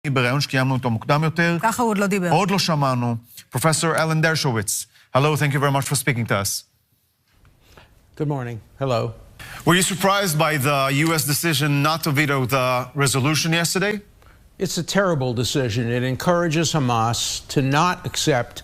בראיון שקיימנו אותו מוקדם יותר. ככה הוא עוד לא דיבר. עוד לא שמענו. Professor Alan Dershowitz. Hello, thank you very much for speaking to us. Good morning. Hello. Were you surprised by the U.S. decision not to veto the resolution yesterday? It's a terrible decision. It encourages Hamas to not accept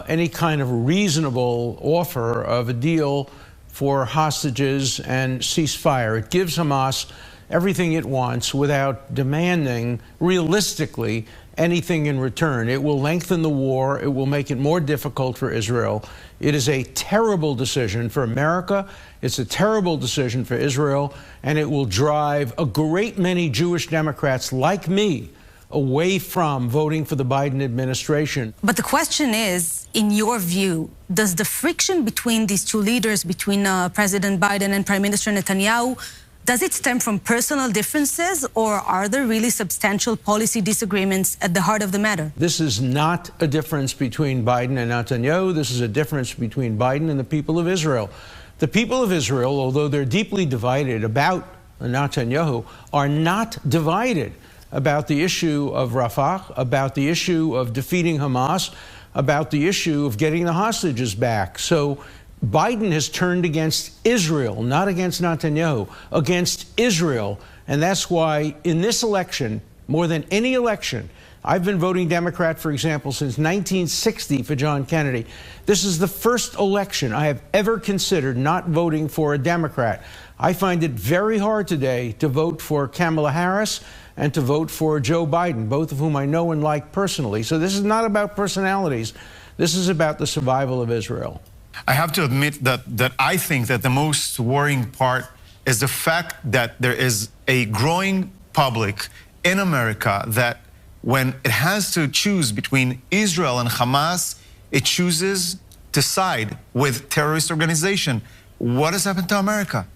any kind of reasonable offer of a deal for hostages and ceasefire. It gives Hamas everything it wants without demanding, realistically, anything in return. It will lengthen the war. It will make it more difficult for Israel. It is a terrible decision for America. It's a terrible decision for Israel. And it will drive a great many Jewish Democrats like me away from voting for the Biden administration. But the question is, in your view, does the friction between these two leaders, between President Biden and Prime Minister Netanyahu, does it stem from personal differences, or are there really substantial policy disagreements at the heart of the matter? This is not a difference between Biden and Netanyahu. This is a difference between Biden and the people of Israel. The people of Israel, although they're deeply divided about Netanyahu, are not divided about the issue of Rafah, about the issue of defeating Hamas, about the issue of getting the hostages back. So Biden has turned against Israel, not against Netanyahu, against Israel. And that's why in this election, more than any election, I've been voting Democrat, for example, since 1960 for John Kennedy. This is the first election I have ever considered not voting for a Democrat. I find it very hard today to vote for Kamala Harris and to vote for Joe Biden, both of whom I know and like personally. So this is not about personalities. This is about the survival of Israel. I have to admit that I think that the most worrying part is the fact that there is a growing public in America that when it has to choose between Israel and Hamas, it chooses to side with terrorist organization. What has happened to America?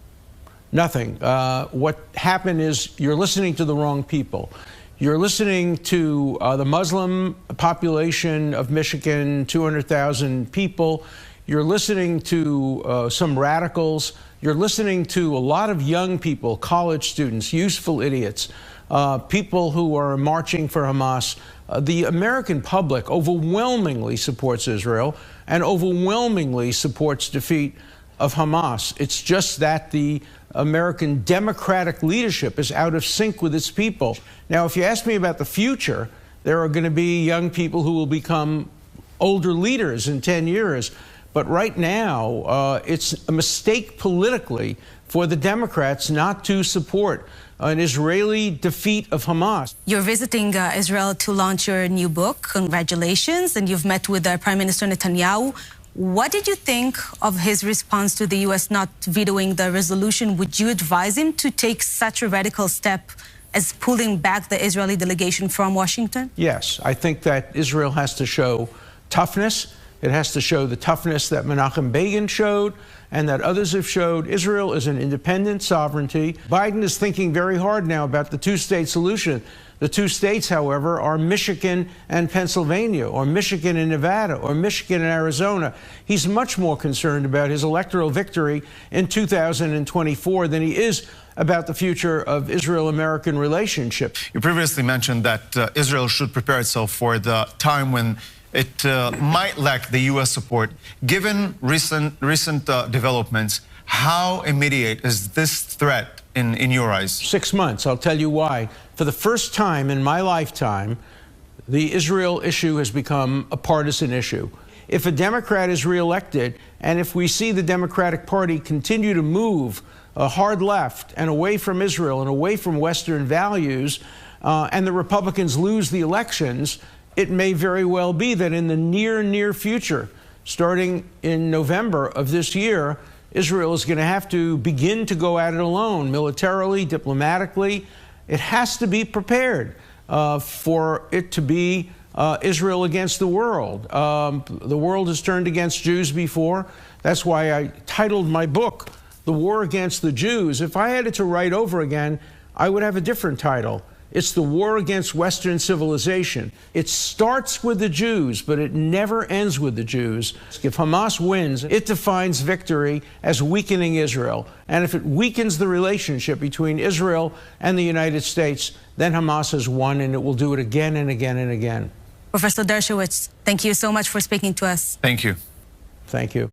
Nothing. What happened is you're listening to the wrong people. You're listening to the Muslim population of Michigan, 200,000 people. You're listening to some radicals. You're listening to a lot of young people, college students, useful idiots, people who are marching for Hamas. The American public overwhelmingly supports Israel and overwhelmingly supports defeat of Hamas. It's just that the American Democratic leadership is out of sync with its people. Now, if you ask me about the future, there are going to be young people who will become older leaders in 10 years. But right now, it's a mistake politically for the Democrats not to support an Israeli defeat of Hamas. You're visiting Israel to launch your new book. Congratulations. And you've met with Prime Minister Netanyahu. What did you think of his response to the U.S. not vetoing the resolution? Would you advise him to take such a radical step as pulling back the Israeli delegation from Washington? Yes, I think that Israel has to show toughness. It has to show the toughness that Menachem Begin showed and that others have showed. Israel is an independent sovereignty. Biden is thinking very hard now about the two-state solution. The two states, however, are Michigan and Pennsylvania, or Michigan and Nevada, or Michigan and Arizona. He's much more concerned about his electoral victory in 2024 than he is about the future of Israel-American relationship. You previously mentioned that Israel should prepare itself for the time when it might lack the U.S. support. Given recent developments, how immediate is this threat in your eyes? 6 months. I'll tell you why. For the first time in my lifetime, the Israel issue has become a partisan issue. If a Democrat is reelected, and if we see the Democratic Party continue to move hard left and away from Israel and away from Western values, and the Republicans lose the elections, it may very well be that in the near future, starting in November of this year, Israel is going to have to begin to go at it alone, militarily, diplomatically. It has to be prepared for it to be Israel against the world. The world has turned against Jews before. That's why I titled my book, The War Against the Jews. If I had it to write over again, I would have a different title. It's the war against Western civilization. It starts with the Jews, but it never ends with the Jews. If Hamas wins, it defines victory as weakening Israel. And if it weakens the relationship between Israel and the United States, then Hamas has won, and it will do it again and again and again. Professor Dershowitz, thank you so much for speaking to us. Thank you. Thank you.